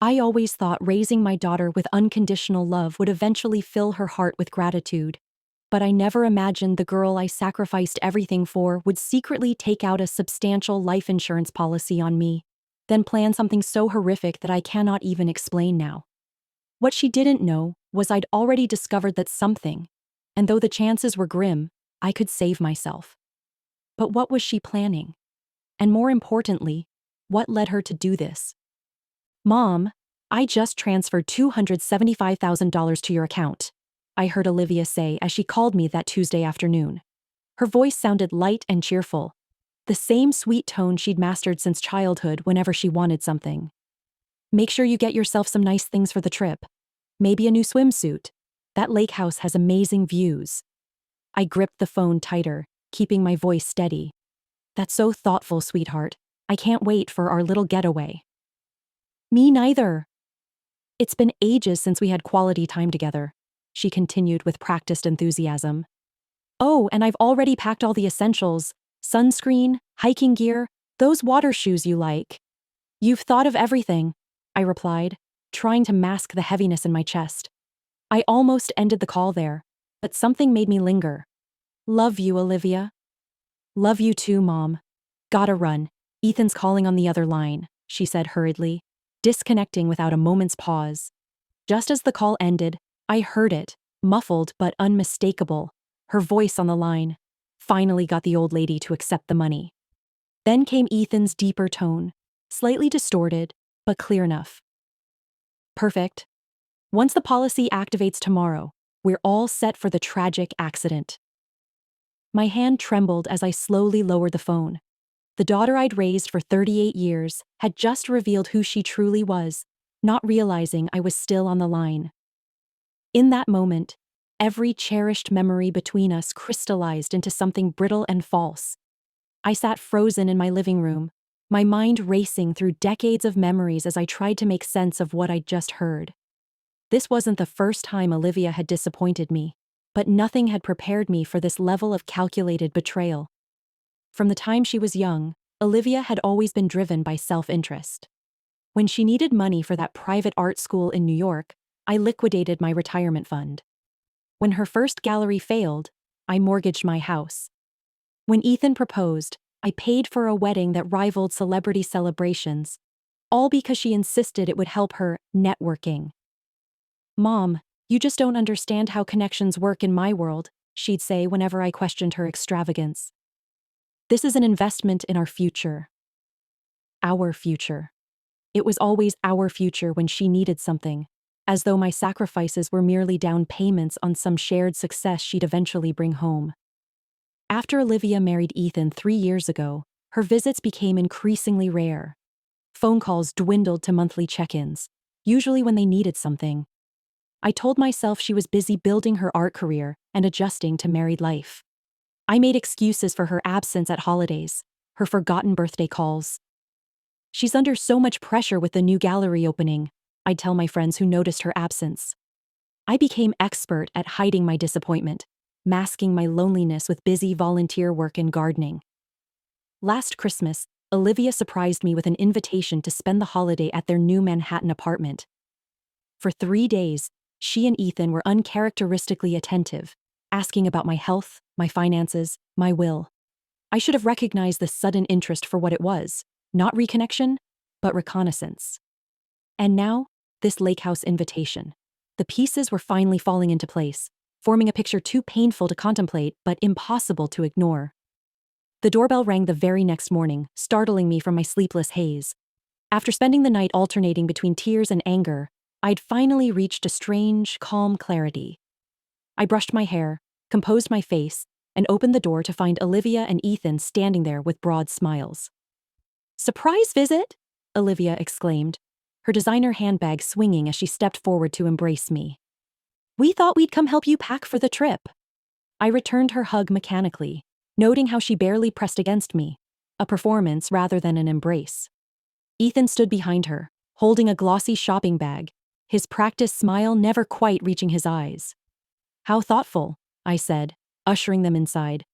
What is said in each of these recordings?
I always thought raising my daughter with unconditional love would eventually fill her heart with gratitude. But I never imagined the girl I sacrificed everything for would secretly take out a substantial life insurance policy on me, then plan something so horrific that I cannot even explain now. What she didn't know was I'd already discovered that something, and though the chances were grim, I could save myself. But what was she planning? And more importantly, what led her to do this? "Mom, I just transferred $275,000 to your account," I heard Olivia say as she called me that Tuesday afternoon. Her voice sounded light and cheerful, the same sweet tone she'd mastered since childhood whenever she wanted something. "Make sure you get yourself some nice things for the trip. Maybe a new swimsuit. That lake house has amazing views." I gripped the phone tighter, keeping my voice steady. "That's so thoughtful, sweetheart. I can't wait for our little getaway." "Me neither." "It's been ages since we had quality time together," she continued with practiced enthusiasm. "Oh, and I've already packed all the essentials: sunscreen, hiking gear, those water shoes you like." "You've thought of everything," I replied, trying to mask the heaviness in my chest. I almost ended the call there, but something made me linger. "Love you, Olivia." "Love you too, Mom. Gotta run. Ethan's calling on the other line," she said hurriedly, disconnecting without a moment's pause. Just as the call ended, I heard it, muffled but unmistakable, her voice on the line. Finally got the old lady to accept the money. Then came Ethan's deeper tone, slightly distorted, but clear enough. "Perfect. Once the policy activates tomorrow, we're all set for the tragic accident." My hand trembled as I slowly lowered the phone. The daughter I'd raised for 38 years had just revealed who she truly was, not realizing I was still on the line. In that moment, every cherished memory between us crystallized into something brittle and false. I sat frozen in my living room, my mind racing through decades of memories as I tried to make sense of what I'd just heard. This wasn't the first time Olivia had disappointed me, but nothing had prepared me for this level of calculated betrayal. From the time she was young, Olivia had always been driven by self-interest. When she needed money for that private art school in New York, I liquidated my retirement fund. When her first gallery failed, I mortgaged my house. When Ethan proposed, I paid for a wedding that rivaled celebrity celebrations, all because she insisted it would help her networking. "Mom, you just don't understand how connections work in my world," she'd say whenever I questioned her extravagance. "This is an investment in our future." Our future. It was always our future when she needed something, as though my sacrifices were merely down payments on some shared success she'd eventually bring home. After Olivia married Ethan 3 years ago, her visits became increasingly rare. Phone calls dwindled to monthly check-ins, usually when they needed something. I told myself she was busy building her art career and adjusting to married life. I made excuses for her absence at holidays, her forgotten birthday calls. "She's under so much pressure with the new gallery opening," I'd tell my friends who noticed her absence. I became expert at hiding my disappointment, masking my loneliness with busy volunteer work and gardening. Last Christmas, Olivia surprised me with an invitation to spend the holiday at their new Manhattan apartment. For 3 days, she and Ethan were uncharacteristically attentive, asking about my health, my finances, my will. I should have recognized the sudden interest for what it was, not reconnection, but reconnaissance. And now, this lakehouse invitation. The pieces were finally falling into place, forming a picture too painful to contemplate but impossible to ignore. The doorbell rang the very next morning, startling me from my sleepless haze. After spending the night alternating between tears and anger, I'd finally reached a strange, calm clarity. I brushed my hair, composed my face, and opened the door to find Olivia and Ethan standing there with broad smiles. "Surprise visit?" Olivia exclaimed, her designer handbag swinging as she stepped forward to embrace me. "We thought we'd come help you pack for the trip." I returned her hug mechanically, noting how she barely pressed against me, a performance rather than an embrace. Ethan stood behind her, holding a glossy shopping bag, his practiced smile never quite reaching his eyes. "How thoughtful," I said, ushering them inside.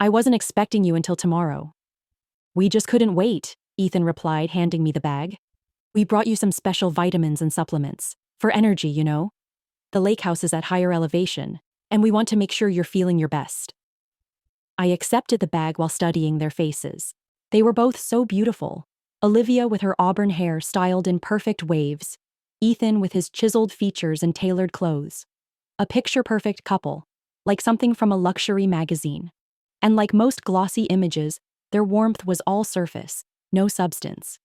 "I wasn't expecting you until tomorrow." "We just couldn't wait," Ethan replied, handing me the bag. We brought you some special vitamins and supplements. For energy, you know. The lakehouse is at higher elevation, and we want to make sure you're feeling your best. I accepted the bag while studying their faces. They were both so beautiful. Olivia with her auburn hair styled in perfect waves. Ethan with his chiseled features and tailored clothes. A picture-perfect couple, like something from a luxury magazine. And like most glossy images, their warmth was all surface, no substance.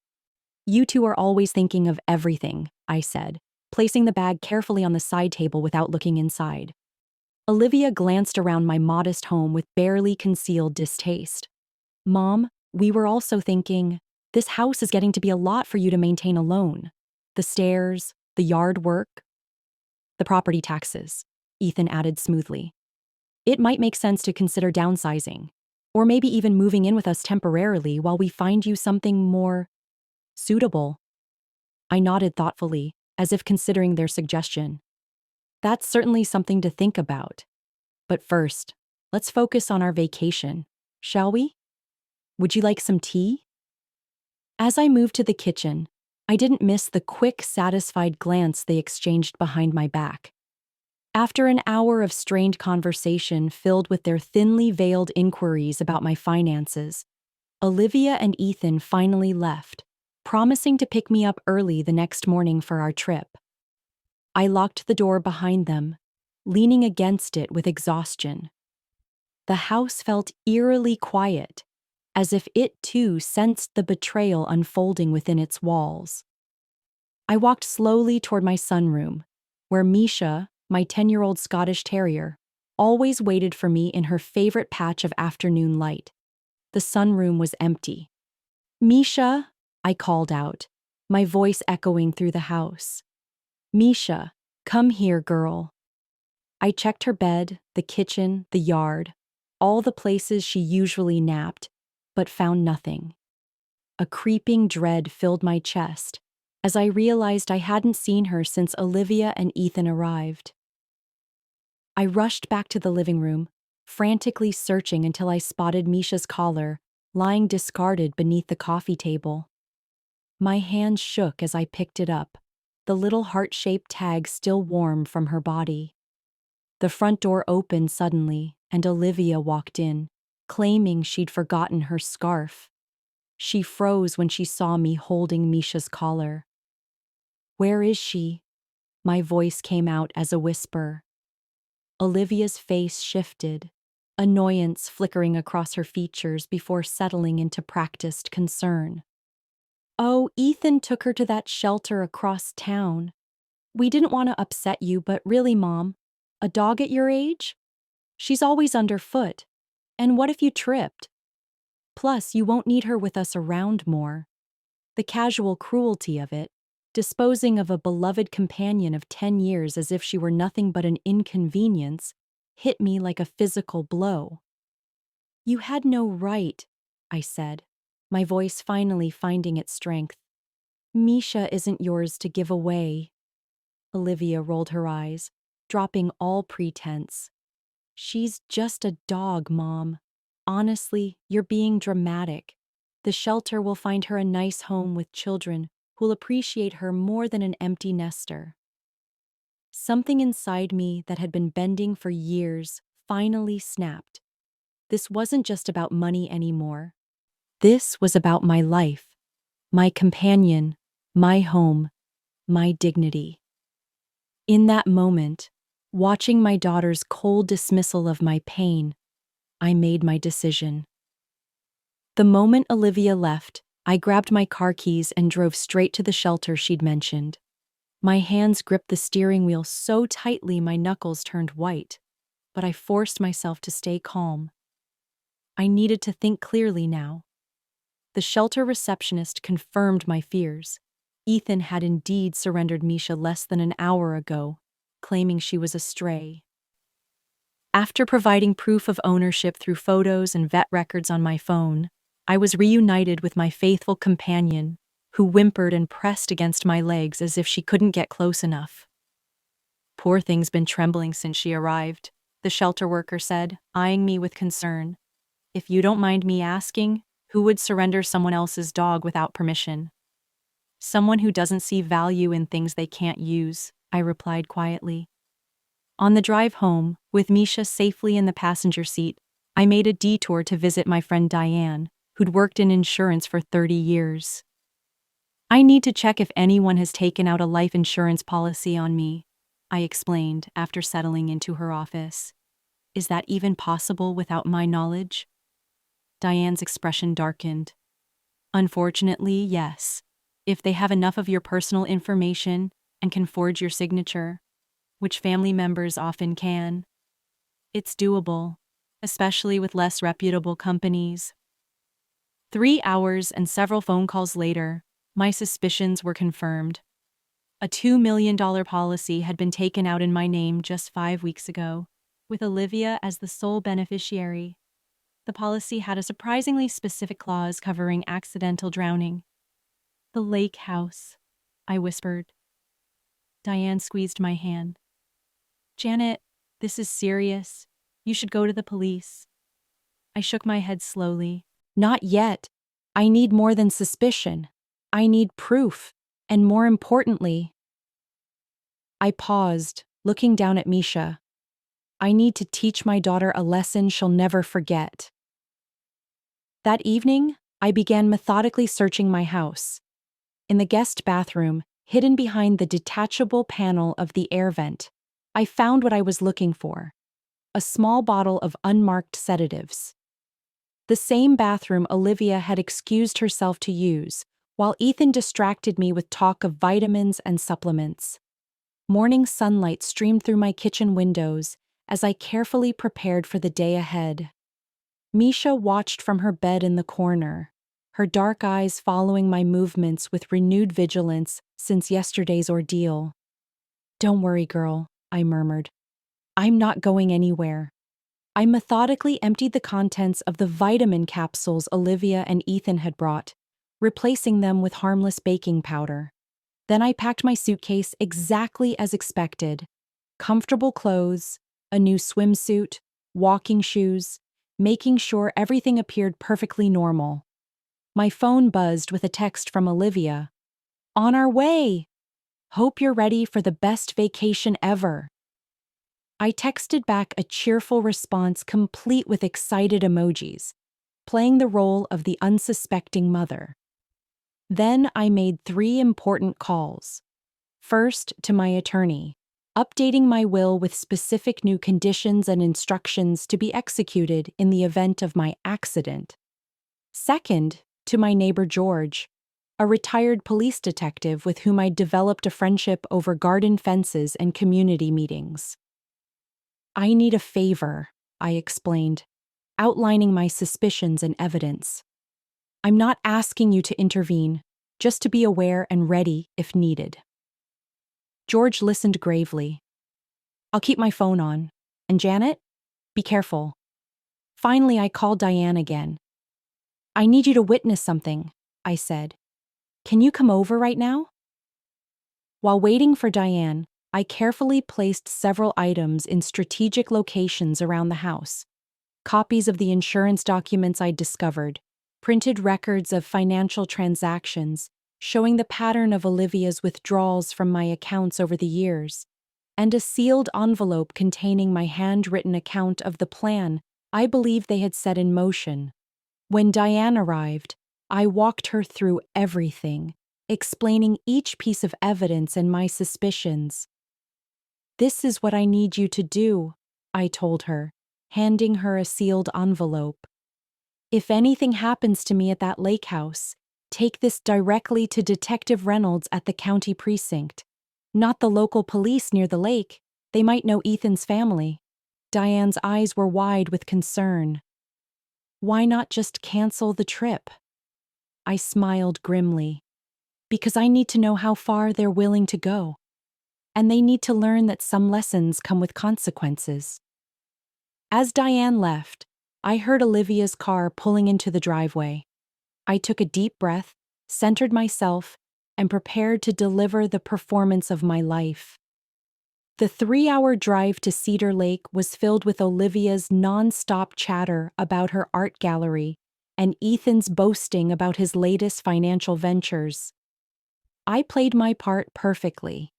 You two are always thinking of everything, I said, placing the bag carefully on the side table without looking inside. Olivia glanced around my modest home with barely concealed distaste. Mom, we were also thinking, this house is getting to be a lot for you to maintain alone. The stairs, the yard work, the property taxes, Ethan added smoothly. It might make sense to consider downsizing, or maybe even moving in with us temporarily while we find you something more suitable. I nodded thoughtfully, as if considering their suggestion. That's certainly something to think about. But first, let's focus on our vacation, shall we? Would you like some tea? As I moved to the kitchen, I didn't miss the quick, satisfied glance they exchanged behind my back. After an hour of strained conversation filled with their thinly veiled inquiries about my finances, Olivia and Ethan finally left, promising to pick me up early the next morning for our trip. I locked the door behind them, leaning against it with exhaustion. The house felt eerily quiet, as if it too sensed the betrayal unfolding within its walls. I walked slowly toward my sunroom, where Misha, my 10-year-old Scottish terrier, always waited for me in her favorite patch of afternoon light. The sunroom was empty. Misha, I called out, my voice echoing through the house. Misha, come here, girl. I checked her bed, the kitchen, the yard, all the places she usually napped, but found nothing. A creeping dread filled my chest as I realized I hadn't seen her since Olivia and Ethan arrived. I rushed back to the living room, frantically searching until I spotted Misha's collar, lying discarded beneath the coffee table. My hand shook as I picked it up, the little heart-shaped tag still warm from her body. The front door opened suddenly, and Olivia walked in, claiming she'd forgotten her scarf. She froze when she saw me holding Misha's collar. Where is she? My voice came out as a whisper. Olivia's face shifted, annoyance flickering across her features before settling into practiced concern. Oh, Ethan took her to that shelter across town. We didn't want to upset you, but really, Mom, a dog at your age? She's always underfoot. And what if you tripped? Plus, you won't need her with us around more. The casual cruelty of it, disposing of a beloved companion of 10 years as if she were nothing but an inconvenience, hit me like a physical blow. You had no right, I said, my voice finally finding its strength. Misha isn't yours to give away. Olivia rolled her eyes, dropping all pretense. She's just a dog, Mom. Honestly, you're being dramatic. The shelter will find her a nice home with children who'll appreciate her more than an empty nester. Something inside me that had been bending for years finally snapped. This wasn't just about money anymore. This was about my life, my companion, my home, my dignity. In that moment, watching my daughter's cold dismissal of my pain, I made my decision. The moment Olivia left, I grabbed my car keys and drove straight to the shelter she'd mentioned. My hands gripped the steering wheel so tightly my knuckles turned white, but I forced myself to stay calm. I needed to think clearly now. The shelter receptionist confirmed my fears. Ethan had indeed surrendered Misha less than an hour ago, claiming she was a stray. After providing proof of ownership through photos and vet records on my phone, I was reunited with my faithful companion, who whimpered and pressed against my legs as if she couldn't get close enough. Poor thing's been trembling since she arrived, the shelter worker said, eyeing me with concern. If you don't mind me asking, who would surrender someone else's dog without permission? Someone who doesn't see value in things they can't use, I replied quietly. On the drive home, with Misha safely in the passenger seat, I made a detour to visit my friend Diane, who'd worked in insurance for 30 years. I need to check if anyone has taken out a life insurance policy on me, I explained after settling into her office. Is that even possible without my knowledge? Diane's expression darkened. Unfortunately, yes. If they have enough of your personal information and can forge your signature, which family members often can, it's doable, especially with less reputable companies. 3 hours and several phone calls later, my suspicions were confirmed. A $2 million policy had been taken out in my name just 5 weeks ago, with Olivia as the sole beneficiary. The policy had a surprisingly specific clause covering accidental drowning. The lakehouse, I whispered. Diane squeezed my hand. Janet, this is serious. You should go to the police. I shook my head slowly. Not yet. I need more than suspicion. I need proof. And more importantly, I paused, looking down at Misha. I need to teach my daughter a lesson she'll never forget. That evening, I began methodically searching my house. In the guest bathroom, hidden behind the detachable panel of the air vent, I found what I was looking for: a small bottle of unmarked sedatives. The same bathroom Olivia had excused herself to use, while Ethan distracted me with talk of vitamins and supplements. Morning sunlight streamed through my kitchen windows as I carefully prepared for the day ahead. Misha watched from her bed in the corner, her dark eyes following my movements with renewed vigilance since yesterday's ordeal. Don't worry, girl, I murmured. I'm not going anywhere. I methodically emptied the contents of the vitamin capsules Olivia and Ethan had brought, replacing them with harmless baking powder. Then I packed my suitcase exactly as expected: comfortable clothes, a new swimsuit, walking shoes, making sure everything appeared perfectly normal. My phone buzzed with a text from Olivia. On our way! Hope you're ready for the best vacation ever. I texted back a cheerful response complete with excited emojis, playing the role of the unsuspecting mother. Then I made 3 important calls. First, to my attorney, updating my will with specific new conditions and instructions to be executed in the event of my accident. Second, to my neighbor George, a retired police detective with whom I'd developed a friendship over garden fences and community meetings. I need a favor, I explained, outlining my suspicions and evidence. I'm not asking you to intervene, just to be aware and ready if needed. George listened gravely. I'll keep my phone on. And Janet? Be careful. Finally, I called Diane again. I need you to witness something, I said. Can you come over right now? While waiting for Diane, I carefully placed several items in strategic locations around the house. Copies of the insurance documents I'd discovered, printed records of financial transactions showing the pattern of Olivia's withdrawals from my accounts over the years, and a sealed envelope containing my handwritten account of the plan I believed they had set in motion. When Diane arrived, I walked her through everything, explaining each piece of evidence and my suspicions. This is what I need you to do, I told her, handing her a sealed envelope. If anything happens to me at that lake house, take this directly to Detective Reynolds at the county precinct. Not the local police near the lake. They might know Ethan's family. Diane's eyes were wide with concern. Why not just cancel the trip? I smiled grimly. Because I need to know how far they're willing to go. And they need to learn that some lessons come with consequences. As Diane left, I heard Olivia's car pulling into the driveway. I took a deep breath, centered myself, and prepared to deliver the performance of my life. The 3-hour drive to Cedar Lake was filled with Olivia's non-stop chatter about her art gallery and Ethan's boasting about his latest financial ventures. I played my part perfectly.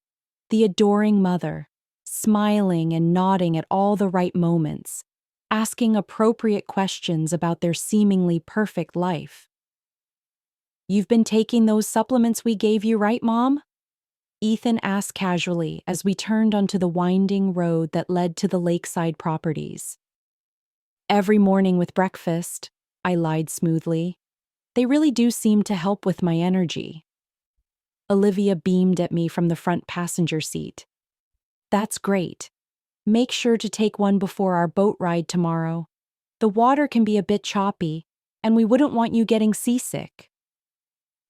The adoring mother, smiling and nodding at all the right moments, asking appropriate questions about their seemingly perfect life. "You've been taking those supplements we gave you, right, Mom?" Ethan asked casually as we turned onto the winding road that led to the lakeside properties. "Every morning with breakfast," I lied smoothly. "They really do seem to help with my energy." Olivia beamed at me from the front passenger seat. "That's great. Make sure to take one before our boat ride tomorrow. The water can be a bit choppy, and we wouldn't want you getting seasick."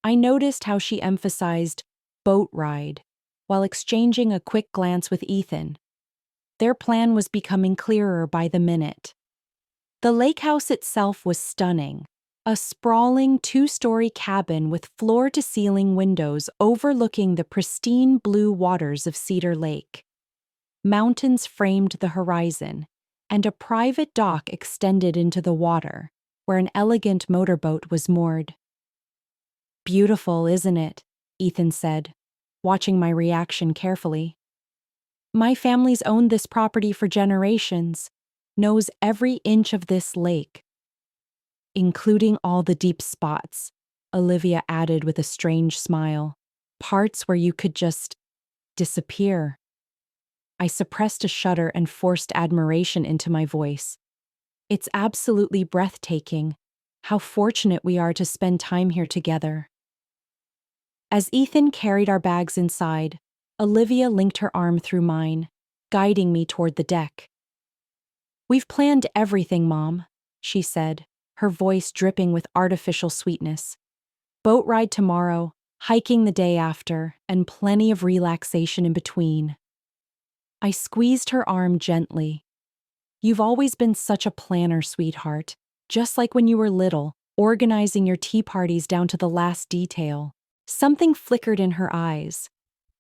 I noticed how she emphasized boat ride while exchanging a quick glance with Ethan. Their plan was becoming clearer by the minute. The lakehouse itself was stunning, a sprawling two-story cabin with floor-to-ceiling windows overlooking the pristine blue waters of Cedar Lake. Mountains framed the horizon, and a private dock extended into the water, where an elegant motorboat was moored. "Beautiful, isn't it?" Ethan said, watching my reaction carefully. "My family's owned this property for generations, knows every inch of this lake." "Including all the deep spots," Olivia added with a strange smile. "Parts where you could just disappear." I suppressed a shudder and forced admiration into my voice. "It's absolutely breathtaking. How fortunate we are to spend time here together." As Ethan carried our bags inside, Olivia linked her arm through mine, guiding me toward the deck. "We've planned everything, Mom," she said, her voice dripping with artificial sweetness. "Boat ride tomorrow, hiking the day after, and plenty of relaxation in between." I squeezed her arm gently. "You've always been such a planner, sweetheart, just like when you were little, organizing your tea parties down to the last detail." Something flickered in her eyes.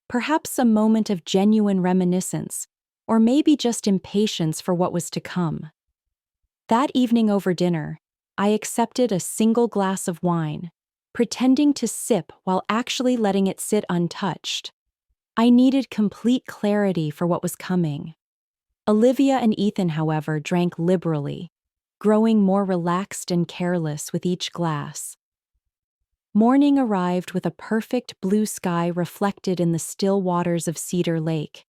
Perhaps a moment of genuine reminiscence, or maybe just impatience for what was to come. That evening over dinner, I accepted a single glass of wine, pretending to sip while actually letting it sit untouched. I needed complete clarity for what was coming. Olivia and Ethan, however, drank liberally, growing more relaxed and careless with each glass. Morning arrived with a perfect blue sky reflected in the still waters of Cedar Lake.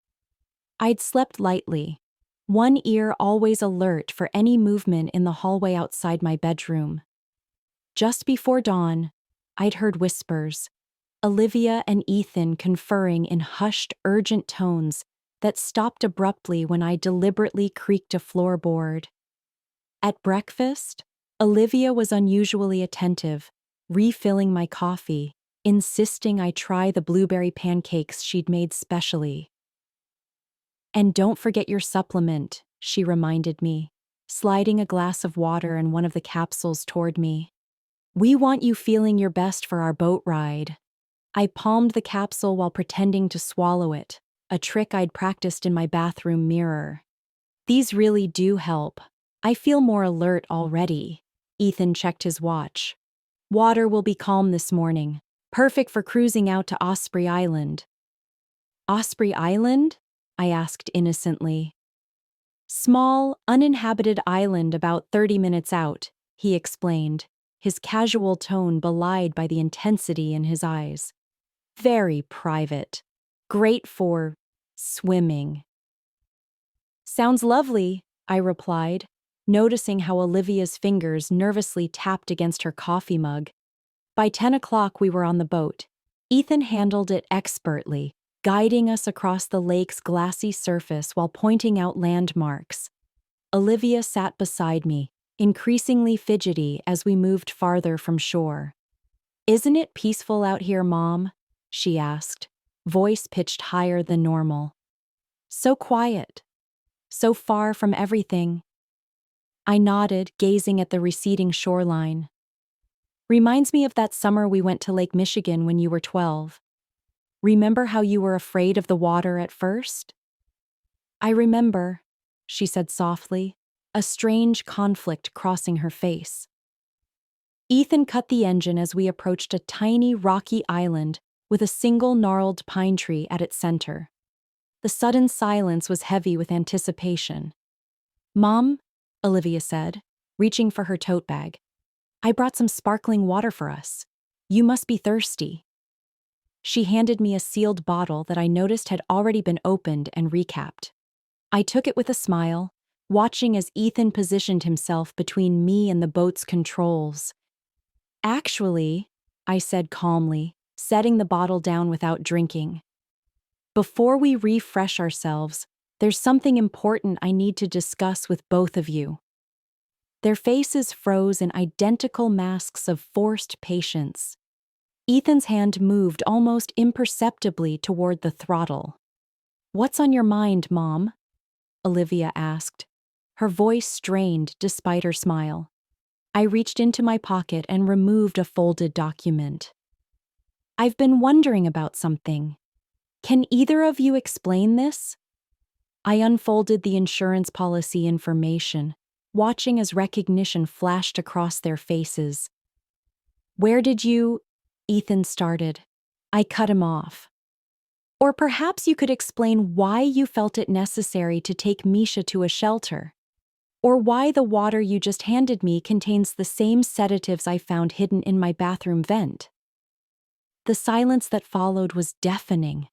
I'd slept lightly, one ear always alert for any movement in the hallway outside my bedroom. Just before dawn, I'd heard whispers, Olivia and Ethan conferring in hushed, urgent tones that stopped abruptly when I deliberately creaked a floorboard. At breakfast, Olivia was unusually attentive, refilling my coffee, insisting I try the blueberry pancakes she'd made specially. "And don't forget your supplement," she reminded me, sliding a glass of water and one of the capsules toward me. "We want you feeling your best for our boat ride." I palmed the capsule while pretending to swallow it, a trick I'd practiced in my bathroom mirror. "These really do help. I feel more alert already." Ethan checked his watch. "Water will be calm this morning, perfect for cruising out to Osprey Island." "Osprey Island?" I asked innocently. "Small, uninhabited island about 30 minutes out," he explained, his casual tone belied by the intensity in his eyes. "Very private. Great for swimming." "Sounds lovely," I replied, noticing how Olivia's fingers nervously tapped against her coffee mug. By 10 o'clock we were on the boat. Ethan handled it expertly, guiding us across the lake's glassy surface while pointing out landmarks. Olivia sat beside me, increasingly fidgety as we moved farther from shore. "Isn't it peaceful out here, Mom?" she asked, voice pitched higher than normal. "So quiet. So far from everything." I nodded, gazing at the receding shoreline. "Reminds me of that summer we went to Lake Michigan when you were 12. Remember how you were afraid of the water at first?" "I remember," she said softly, a strange conflict crossing her face. Ethan cut the engine as we approached a tiny rocky island with a single gnarled pine tree at its center. The sudden silence was heavy with anticipation. "Mom," Olivia said, reaching for her tote bag, "I brought some sparkling water for us. You must be thirsty." She handed me a sealed bottle that I noticed had already been opened and recapped. I took it with a smile, watching as Ethan positioned himself between me and the boat's controls. "Actually," I said calmly, setting the bottle down without drinking, "before we refresh ourselves, there's something important I need to discuss with both of you." Their faces froze in identical masks of forced patience. Ethan's hand moved almost imperceptibly toward the throttle. "What's on your mind, Mom?" Olivia asked, her voice strained despite her smile. I reached into my pocket and removed a folded document. "I've been wondering about something. Can either of you explain this?" I unfolded the insurance policy information, watching as recognition flashed across their faces. "Where did you—" Ethan started. I cut him off. "Or perhaps you could explain why you felt it necessary to take Misha to a shelter. Or why the water you just handed me contains the same sedatives I found hidden in my bathroom vent." The silence that followed was deafening,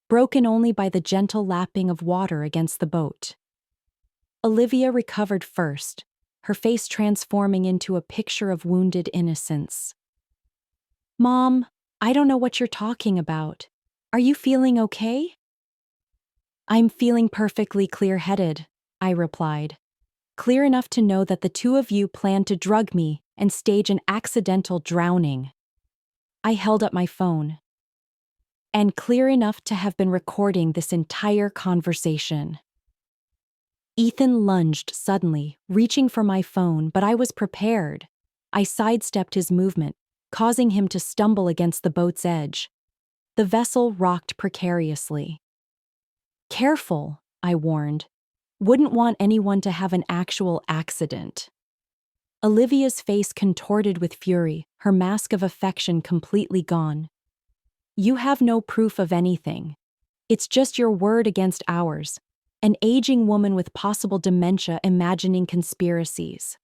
broken only by the gentle lapping of water against the boat. Olivia recovered first, her face transforming into a picture of wounded innocence. "Mom, I don't know what you're talking about. Are you feeling okay?" "I'm feeling perfectly clear-headed," I replied. "Clear enough to know that the two of you planned to drug me and stage an accidental drowning." I held up my phone. "And clear enough to have been recording this entire conversation." Ethan lunged suddenly, reaching for my phone, but I was prepared. I sidestepped his movement, causing him to stumble against the boat's edge. The vessel rocked precariously. "Careful," I warned. "Wouldn't want anyone to have an actual accident." Olivia's face contorted with fury, her mask of affection completely gone. "You have no proof of anything. It's just your word against ours. An aging woman with possible dementia imagining conspiracies."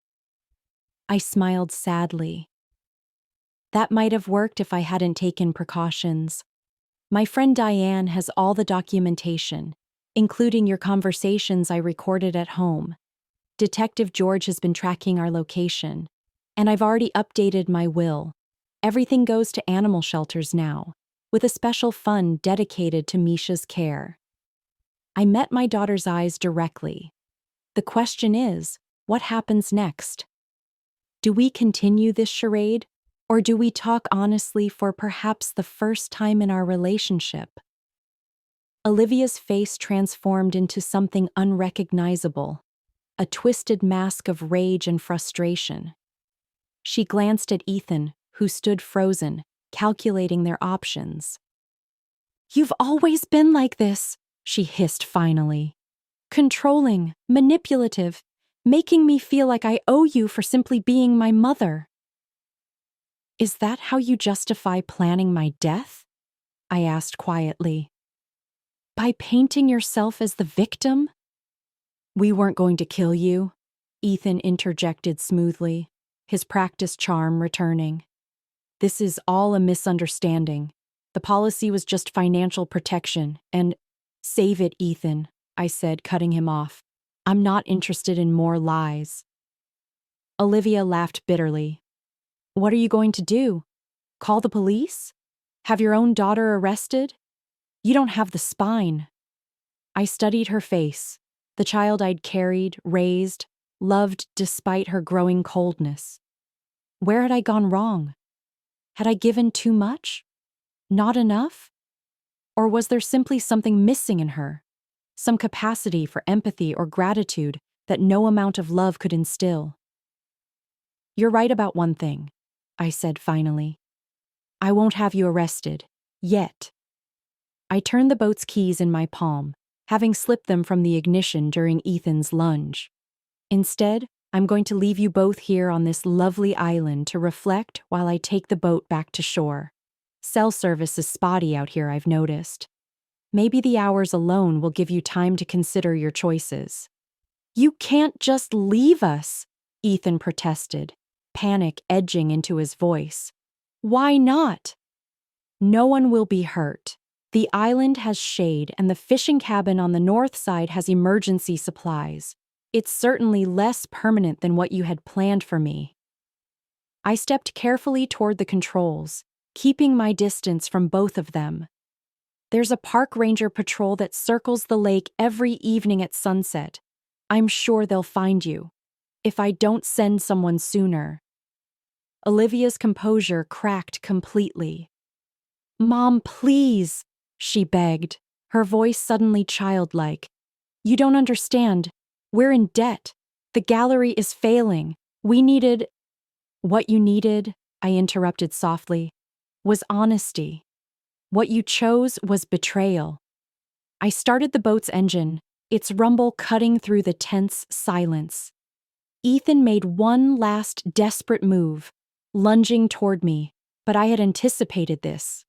I smiled sadly. That might have worked if I hadn't taken precautions. My friend Diane has all the documentation, including your conversations I recorded at home. Detective George has been tracking our location, and I've already updated my will. Everything goes to animal shelters now, with a special fund dedicated to Misha's care. I met my daughter's eyes directly. The question is, what happens next? Do we continue this charade, or do we talk honestly for perhaps the first time in our relationship? Olivia's face transformed into something unrecognizable, a twisted mask of rage and frustration. She glanced at Ethan, who stood frozen, calculating their options. "You've always been like this," she hissed finally. "Controlling, manipulative, making me feel like I owe you for simply being my mother." "Is that how you justify planning my death?" I asked quietly. "By painting yourself as the victim?" "We weren't going to kill you," Ethan interjected smoothly, his practiced charm returning. "This is all a misunderstanding. The policy was just financial protection, and—" "Save it, Ethan," I said, cutting him off. "I'm not interested in more lies." Olivia laughed bitterly. "What are you going to do? Call the police? Have your own daughter arrested? You don't have the spine." I studied her face, the child I'd carried, raised, loved despite her growing coldness. Where had I gone wrong? Had I given too much? Not enough? Or was there simply something missing in her? Some capacity for empathy or gratitude that no amount of love could instill? "You're right about one thing," I said finally. "I won't have you arrested. Yet." I turned the boat's keys in my palm, having slipped them from the ignition during Ethan's lunge. "Instead, I'm going to leave you both here on this lovely island to reflect while I take the boat back to shore. Cell service is spotty out here, I've noticed. Maybe the hours alone will give you time to consider your choices. You can't just leave us, Ethan protested, panic edging into his voice. Why not? No one will be hurt. The island has shade and the fishing cabin on the north side has emergency supplies. It's certainly less permanent than what you had planned for me. I stepped carefully toward the controls, keeping my distance from both of them. There's a park ranger patrol that circles the lake every evening at sunset. I'm sure they'll find you. If I don't send someone sooner. Olivia's composure cracked completely. Mom, please, she begged, her voice suddenly childlike. You don't understand. We're in debt. The gallery is failing. We needed… What you needed, I interrupted softly, was honesty. What you chose was betrayal. I started the boat's engine, its rumble cutting through the tense silence. Ethan made one last desperate move, lunging toward me, but I had anticipated this.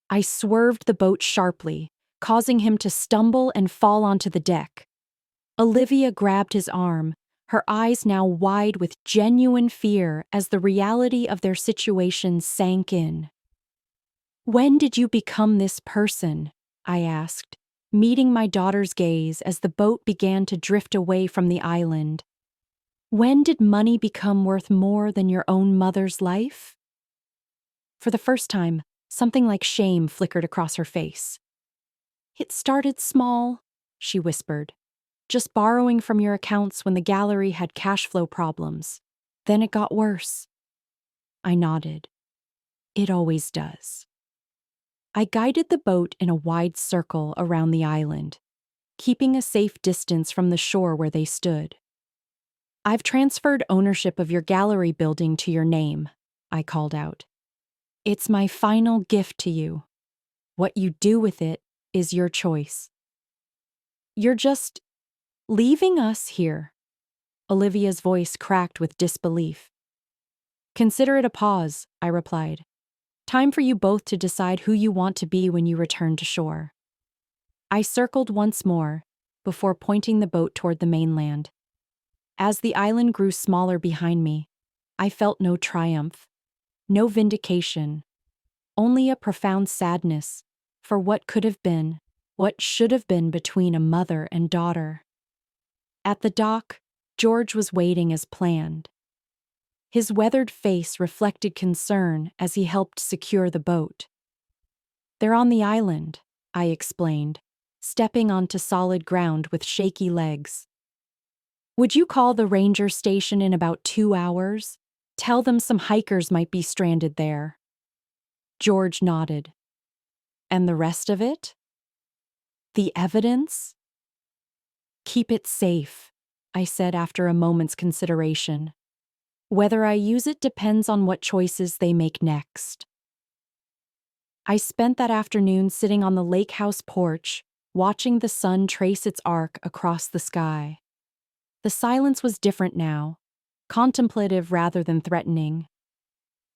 I swerved the boat sharply, causing him to stumble and fall onto the deck. Olivia grabbed his arm, her eyes now wide with genuine fear as the reality of their situation sank in. When did you become this person? I asked, meeting my daughter's gaze as the boat began to drift away from the island. When did money become worth more than your own mother's life? For the first time, something like shame flickered across her face. It started small, she whispered, just borrowing from your accounts when the gallery had cash flow problems. Then it got worse. I nodded. It always does. I guided the boat in a wide circle around the island, keeping a safe distance from the shore where they stood. I've transferred ownership of your gallery building to your name, I called out. It's my final gift to you. What you do with it is your choice. You're just leaving us here. Olivia's voice cracked with disbelief. Consider it a pause, I replied. Time for you both to decide who you want to be when you return to shore. I circled once more, before pointing the boat toward the mainland. As the island grew smaller behind me, I felt no triumph, no vindication, only a profound sadness for what could have been, what should have been between a mother and daughter. At the dock, George was waiting as planned. His weathered face reflected concern as he helped secure the boat. They're on the island, I explained, stepping onto solid ground with shaky legs. Would you call the ranger station in about 2 hours? Tell them some hikers might be stranded there. George nodded. And the rest of it? The evidence? Keep it safe, I said after a moment's consideration. Whether I use it depends on what choices they make next. I spent that afternoon sitting on the lakehouse porch, watching the sun trace its arc across the sky. The silence was different now, contemplative rather than threatening.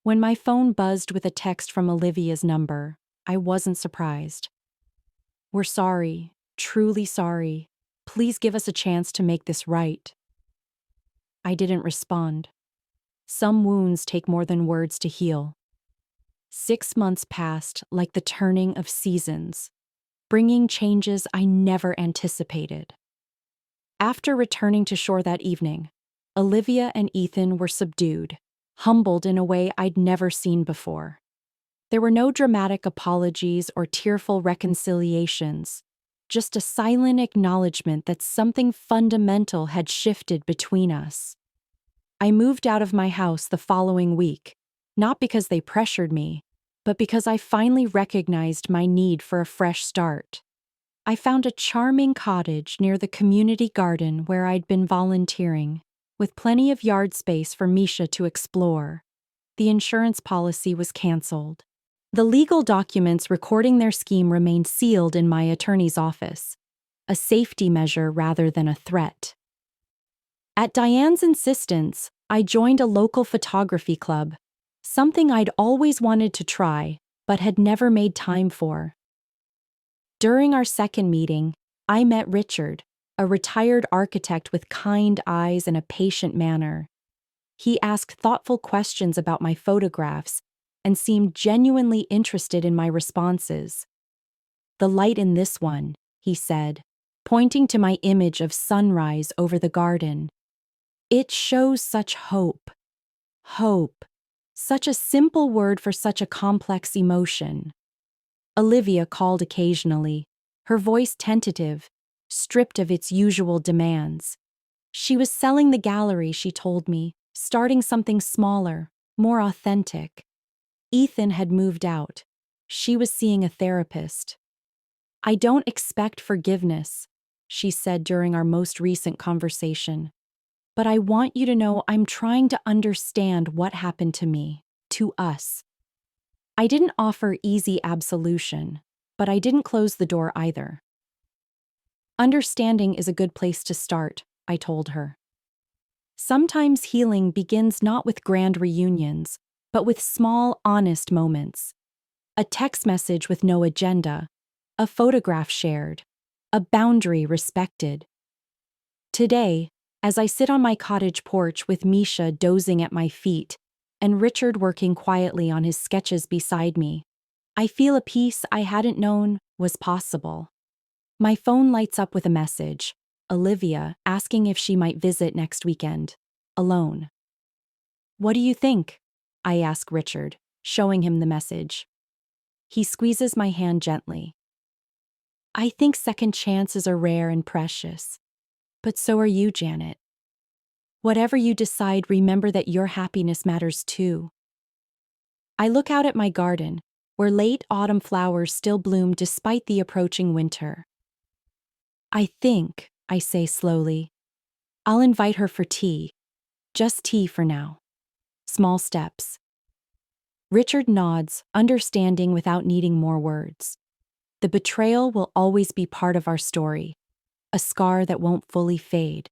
When my phone buzzed with a text from Olivia's number, I wasn't surprised. We're sorry, truly sorry. Please give us a chance to make this right. I didn't respond. Some wounds take more than words to heal. 6 months passed like the turning of seasons, bringing changes I never anticipated. After returning to shore that evening, Olivia and Ethan were subdued, humbled in a way I'd never seen before. There were no dramatic apologies or tearful reconciliations, just a silent acknowledgement that something fundamental had shifted between us. I moved out of my house the following week, not because they pressured me, but because I finally recognized my need for a fresh start. I found a charming cottage near the community garden where I'd been volunteering, with plenty of yard space for Misha to explore. The insurance policy was canceled. The legal documents recording their scheme remained sealed in my attorney's office, a safety measure rather than a threat. At Diane's insistence, I joined a local photography club, something I'd always wanted to try, but had never made time for. During our second meeting, I met Richard, a retired architect with kind eyes and a patient manner. He asked thoughtful questions about my photographs and seemed genuinely interested in my responses. "The light in this one," he said, pointing to my image of sunrise over the garden. "It shows such hope." Hope. Such a simple word for such a complex emotion. Olivia called occasionally, her voice tentative, stripped of its usual demands. She was selling the gallery, she told me, starting something smaller, more authentic. Ethan had moved out. She was seeing a therapist. "I don't expect forgiveness," she said during our most recent conversation. "But I want you to know I'm trying to understand what happened to me, to us." I didn't offer easy absolution, but I didn't close the door either. "Understanding is a good place to start," I told her. "Sometimes healing begins not with grand reunions, but with small, honest moments. A text message with no agenda, a photograph shared, a boundary respected." Today, as I sit on my cottage porch with Misha dozing at my feet and Richard working quietly on his sketches beside me, I feel a peace I hadn't known was possible. My phone lights up with a message, Olivia asking if she might visit next weekend, alone. "What do you think?" I ask Richard, showing him the message. He squeezes my hand gently. "I think second chances are rare and precious. But so are you, Janet. Whatever you decide, remember that your happiness matters too." I look out at my garden, where late autumn flowers still bloom despite the approaching winter. "I think," I say slowly, "I'll invite her for tea. Just tea for now. Small steps." Richard nods, understanding without needing more words. The betrayal will always be part of our story, a scar that won't fully fade.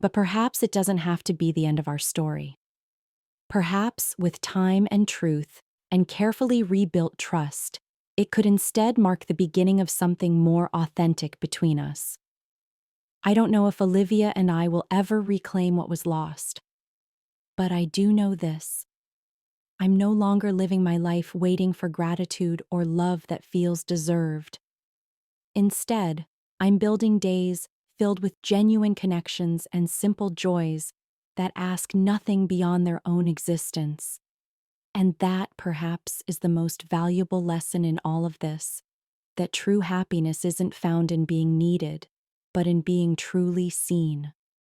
But perhaps it doesn't have to be the end of our story. Perhaps, with time and truth, and carefully rebuilt trust, it could instead mark the beginning of something more authentic between us. I don't know if Olivia and I will ever reclaim what was lost. But I do know this. I'm no longer living my life waiting for gratitude or love that feels deserved. Instead, I'm building days filled with genuine connections and simple joys that ask nothing beyond their own existence. And that, perhaps, is the most valuable lesson in all of this, that true happiness isn't found in being needed, but in being truly seen.